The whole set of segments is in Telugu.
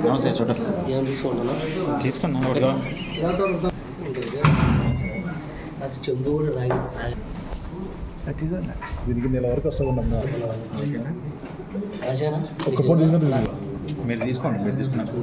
నమస్తే చూడ ఏం తీసుకుంటున్నా తీసుకున్నా అది చెంబు కూడా రాగి దీనికి నెల వరకు కష్టపడ్డాం. మీరు తీసుకోండి, మీరు తీసుకున్నారు.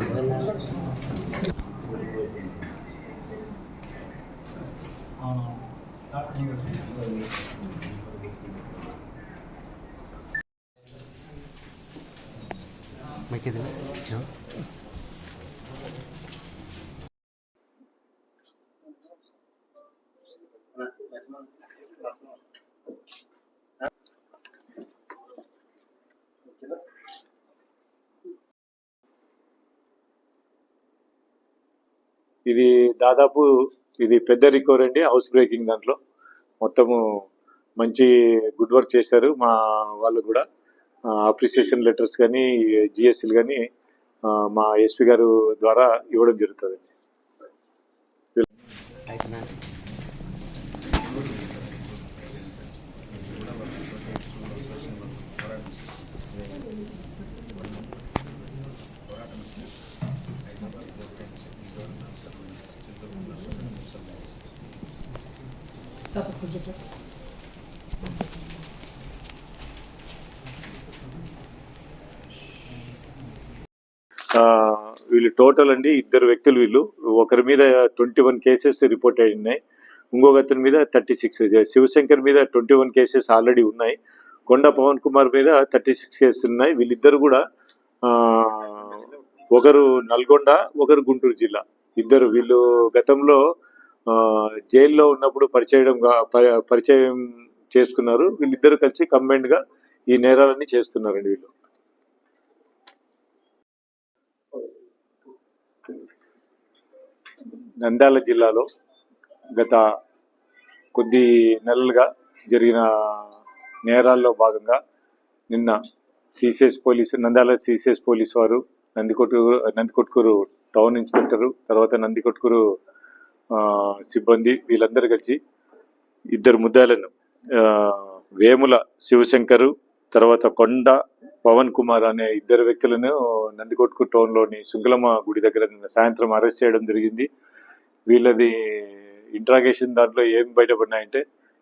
ఇది దాదాపు ఇది పెద్ద రికవరీ అండి, హౌస్ బ్రేకింగ్. దాంట్లో మొత్తము మంచి గుడ్ వర్క్ చేశారు మా వాళ్ళు కూడా. అప్రిసియేషన్ లెటర్స్ కానీ జిఎస్సీలు కానీ మా ఎస్పీ గారు ద్వారా ఇవ్వడం జరుగుతుంది. వీళ్ళు టోటల్ అండి ఇద్దరు వ్యక్తులు. వీళ్ళు ఒకరి మీద 21 కేసెస్ రిపోర్ట్ అయి ఉన్నాయి, ఇంకొక అతని మీద 36. శివశంకర్ మీద 21 కేసెస్ ఆల్రెడీ ఉన్నాయి, కొండ పవన్ కుమార్ మీద 36 కేసులు ఉన్నాయి. వీళ్ళిద్దరు కూడా ఒకరు నల్గొండ, ఒకరు గుంటూరు జిల్లా. ఇద్దరు వీళ్ళు గతంలో జైల్లో ఉన్నప్పుడు పరిచయం చేసుకున్నారు. వీళ్ళిద్దరు కలిసి కంబైన్డ్ గా ఈ నేరాలన్నీ చేస్తున్నారండి. వీళ్ళు నంద్యాల జిల్లాలో గత కొద్ది నెలలుగా జరిగిన నేరాల్లో భాగంగా నిన్న CCS police, Nandyal CCS police వారు, నందికొట్కూరు టౌన్ ఇన్స్పెక్టరు, తర్వాత నందికొట్కూరు సిబ్బంది వీళ్ళందరూ కలిసి ఇద్దరు ముద్దాయిలను, వేముల శివశంకరు, తర్వాత కొండ పవన్ కుమార్ అనే ఇద్దరు వ్యక్తులను నందికొట్కూరు టౌన్లోని సుంకులమ్మ గుడి దగ్గర నిన్న సాయంత్రం అరెస్ట్ చేయడం జరిగింది. వీళ్ళది ఇంట్రాగేషన్ దాంట్లో ఏం బయటపడినాయంటే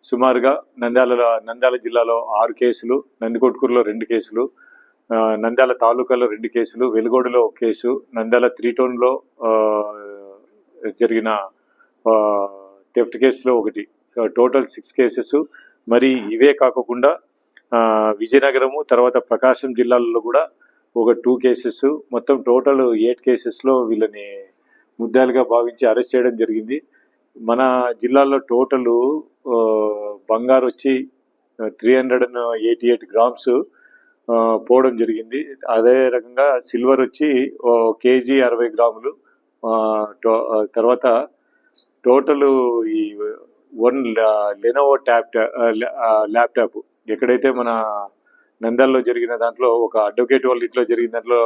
సుమారుగా నంద్యాల జిల్లాలో 6 కేసులు, నందికొట్కూరులో 2 కేసులు, నంద్యాల తాలూకాలో 2 కేసులు, వెలుగోడులో 1 కేసు, నంద్యాల 3 టౌన్లో జరిగిన థెఫ్ట్ కేసులో 1. So total 6 cases. మరి ఇవే కాకుండా విజయనగరము తర్వాత ప్రకాశం జిల్లాల్లో కూడా ఒక 2 కేసెస్, మొత్తం టోటల్ 8 కేసెస్లో వీళ్ళని ముద్దాలుగా భావించి అరెస్ట్ చేయడం జరిగింది. మన జిల్లాలో టోటల్ బంగారు వచ్చి 388 గ్రామ్స్ పోవడం జరిగింది. అదే రకంగా సిల్వర్ వచ్చి కేజీ 60 గ్రాములు. తర్వాత టోటల్ ఈ 1 లెనోవో ల్యాప్టాప్ ఎక్కడైతే మన నంద్యాలలో జరిగిన దాంట్లో ఒక అడ్వకేట్ వాళ్ళ ఇంట్లో జరిగిన దాంట్లో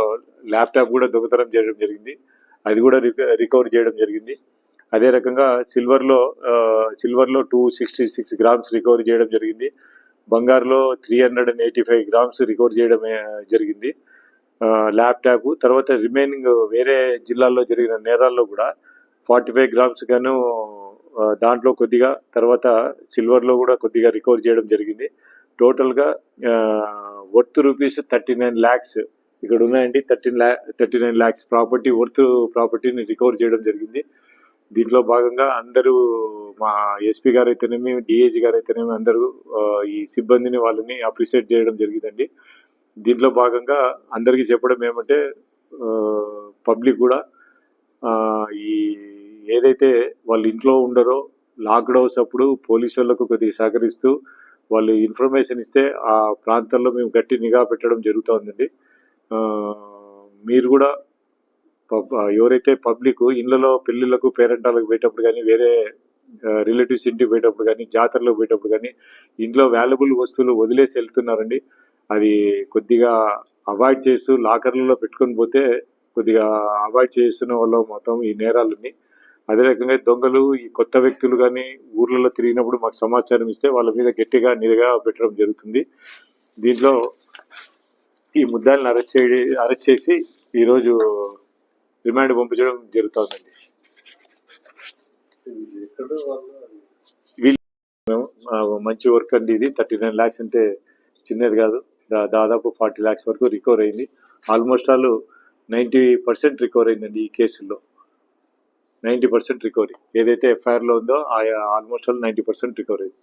ల్యాప్టాప్ కూడా దొంగతనం చేయడం జరిగింది, అది కూడా రికవర్ చేయడం జరిగింది. అదే రకంగా సిల్వర్లో 266 గ్రామ్స్ రికవరీ చేయడం జరిగింది. బంగారులో 385 గ్రామ్స్ రికవర్ చేయడం జరిగింది ల్యాప్టాప్. తర్వాత రిమైనింగ్ వేరే జిల్లాల్లో జరిగిన నేరాల్లో కూడా 45 గ్రామ్స్ గాను దాంట్లో కొద్దిగా, తర్వాత సిల్వర్లో కూడా కొద్దిగా రికవర్ చేయడం జరిగింది. టోటల్గా వర్త్ రూపీస్ 39 lakhs ఇక్కడ ఉన్నాయండి. 39 lakhs ప్రాపర్టీని రికవర్ చేయడం జరిగింది. దీంట్లో భాగంగా అందరూ మా ఎస్పీ గారు అయితేనేమి, డిఐజీ గారు అయితేనేమి అందరూ ఈ సిబ్బందిని వాళ్ళని అప్రిషియేట్ చేయడం జరిగిందండి. దీంట్లో భాగంగా అందరికీ చెప్పడం ఏమంటే పబ్లిక్ కూడా ఈ ఏదైతే వాళ్ళు ఇంట్లో ఉండరో లాక్డౌన్స్ అప్పుడు పోలీసు వాళ్ళకు కొద్దిగా సహకరిస్తూ వాళ్ళు ఇన్ఫర్మేషన్ ఇస్తే ఆ ప్రాంతాల్లో మేము గట్టి నిఘా పెట్టడం జరుగుతుందండి. మీరు కూడా ఎవరైతే పబ్లిక్ ఇళ్లలో పెళ్లిళ్లకు పేరెంటాలకు పోయేటప్పుడు కానీ, వేరే రిలేటివ్స్ ఇంటికి పోయేటప్పుడు కానీ, జాతరలకు పోయేటప్పుడు కానీ ఇంట్లో వాల్యుబుల్ వస్తువులు వదిలేసి వెళ్తున్నారండి. అది కొద్దిగా అవాయిడ్ చేస్తూ లాకర్లలో పెట్టుకొని పోతే కొద్దిగా అవాయిడ్ చేస్తున్న వాళ్ళు మొత్తం ఈ నేరాలని. అదే రకంగా దొంగలు ఈ కొత్త వ్యక్తులు కానీ ఊర్లలో తిరిగినప్పుడు మాకు సమాచారం ఇస్తే వాళ్ళ మీద గట్టిగా నిఘా పెట్టడం జరుగుతుంది. దీంట్లో ఈ ముద్దాయిలను అరెస్ట్ చేసి ఈరోజు రిమాండ్ పంపించడం జరుగుతుందండి. మంచి వర్క్ అండి ఇది. 39 lakhs అంటే చిన్నది కాదు. దాదాపు 40 lakhs వరకు రికవర్ అయింది. ఆల్మోస్ట్ ఆల్ 90% రికవర్ అయిందండి ఈ కేసుల్లో. 90% రికవరీ ఏదైతే ఎఫ్ఐఆర్లో ఉందో ఆల్మోస్ట్ ఆల్ 90% రికవర్ అయింది.